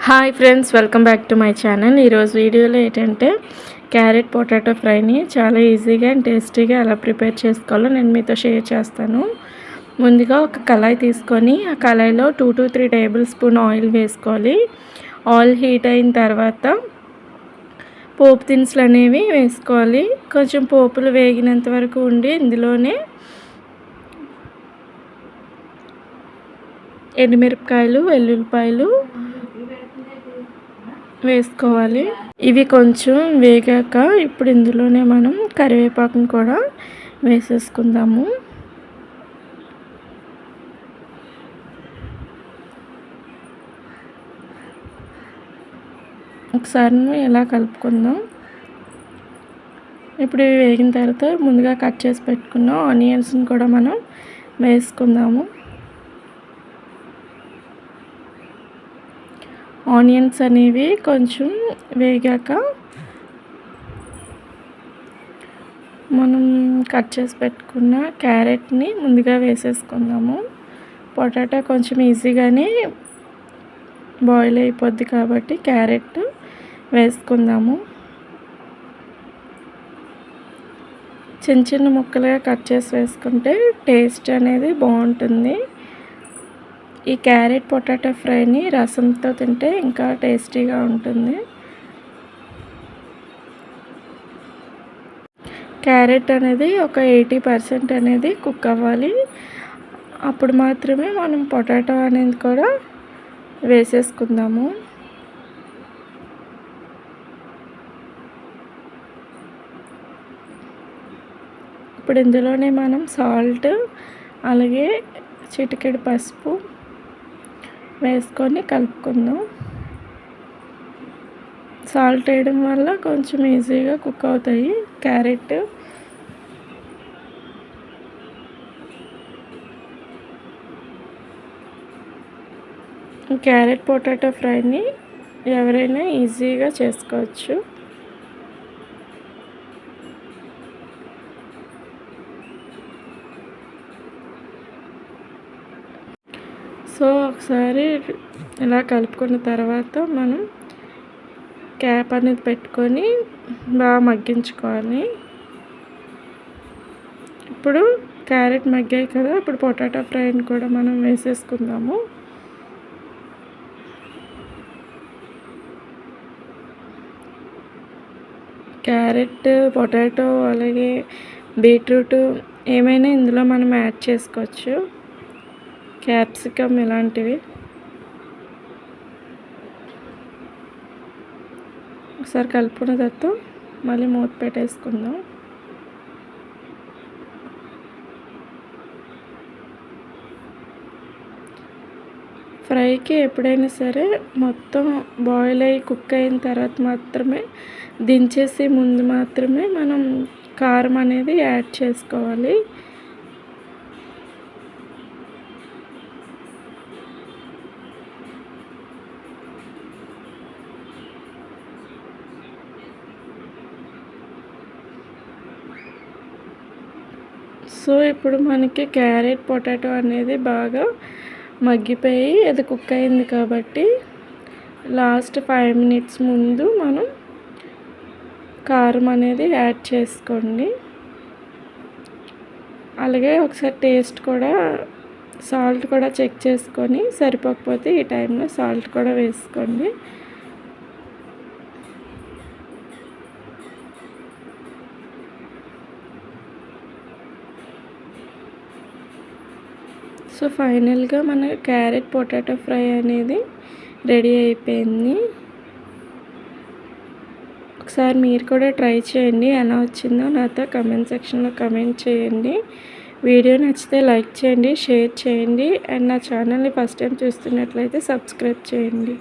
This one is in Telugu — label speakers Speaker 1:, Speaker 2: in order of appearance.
Speaker 1: Hi friends, welcome back to my channel. ఈరోజు వీడియోలో ఏంటంటే క్యారెట్ పొటాటో ఫ్రైని చాలా ఈజీగా అండ్ టేస్టీగా ఎలా ప్రిపేర్ చేసుకోవాలో నేను మీతో షేర్ చేస్తాను. ముందుగా ఒక కళాయి తీసుకొని ఆ కళాయిలో 2 to 3 టేబుల్ స్పూన్ ఆయిల్ వేసుకోవాలి. ఆయిల్ హీట్ అయిన తర్వాత పోపు దినుసులు అనేవి వేసుకోవాలి. కొంచెం పోపులు వేగినంత వరకు ఉండి ఇందులోనే ఎండుమిరపకాయలు, వెల్లుల్లిపాయలు వేసుకోవాలి. ఇవి కొంచెం వేగాక ఇప్పుడు ఇందులోనే మనం కరివేపాకును కూడా వేసేసుకుందాము. ఒకసారి ఇలా కలుపుకుందాం. ఇప్పుడు ఇవి వేగిన తర్వాత ముందుగా కట్ చేసి పెట్టుకున్న ఆనియన్స్ని కూడా మనం వేసుకుందాము. ఆనియన్స్ అనేవి కొంచెం వేగాక మనం కట్ చేసి పెట్టుకున్న క్యారెట్ని ముందుగా వేసేసుకుందాము. పొటాటో కొంచెం ఈజీగానే బాయిల్ అయిపోద్ది కాబట్టి క్యారెట్ వేసుకుందాము. చిన్న చిన్న ముక్కలుగా కట్ చేసి వేసుకుంటే టేస్ట్ అనేది బాగుంటుంది. ఈ క్యారెట్ పొటాటో ఫ్రైని రసంతో తింటే ఇంకా టేస్టీగా ఉంటుంది. క్యారెట్ అనేది ఒక 80% అనేది కుక్ అవ్వాలి. అప్పుడు మాత్రమే మనం పొటాటో అనేది కూడా వేసేసుకుందాము. ఇప్పుడు ఇందులోనే మనం సాల్ట్, అలాగే చిటికెడు పసుపు వేసుకొని కలుపుకుందాం. సాల్ట్ వేయడం వల్ల కొంచెం ఈజీగా కుక్ అవుతాయి క్యారెట్. క్యారెట్ పొటాటో ఫ్రైని ఎవరైనా ఈజీగా చేసుకోవచ్చు. సో ఒకసారి ఇలా కలుపుకున్న తర్వాత మనం క్యాప్ అనేది పెట్టుకొని బాగా మగ్గించుకోవాలి. ఇప్పుడు క్యారెట్ మగ్గాయి కదా, ఇప్పుడు పొటాటో ఫ్రైని కూడా మనం వేసేసుకుందాము. క్యారెట్, పొటాటో, అలాగే బీట్రూట్ ఏమైనా ఇందులో మనం యాడ్ చేసుకోవచ్చు. క్యాప్సికమ్ ఇలాంటివి. ఒకసారి కలుపుకున్న తర్వాత మళ్ళీ మూత పెట్టేసుకుందాం. ఫ్రైకి ఎప్పుడైనా సరే మొత్తం బాయిల్ అయ్యి కుక్ అయిన తర్వాత మాత్రమే, దించేసి ముందు మాత్రమే మనం కారం అనేది యాడ్ చేసుకోవాలి. సో ఇప్పుడు మనకి క్యారెట్ పొటాటో అనేది బాగా మగ్గిపోయి అది కుక్ అయింది కాబట్టి లాస్ట్ 5 minutes ముందు మనం కారం అనేది యాడ్ చేసుకోండి. అలాగే ఒకసారి టేస్ట్ కూడా, సాల్ట్ కూడా చెక్ చేసుకొని సరిపోకపోతే ఈ టైంలో సాల్ట్ కూడా వేసుకోండి. సో ఫైనల్గా మన క్యారెట్ పొటాటో ఫ్రై అనేది రెడీ అయిపోయింది. ఒకసారి మీరు కూడా ట్రై చేయండి. ఎలా వచ్చిందో నాతో కమెంట్ సెక్షన్లో కమెంట్ చేయండి. వీడియో నచ్చితే లైక్ చేయండి, షేర్ చేయండి, అండ్ నా ఛానల్ని ఫస్ట్ టైం చూస్తున్నట్లయితే సబ్స్క్రైబ్ చేయండి.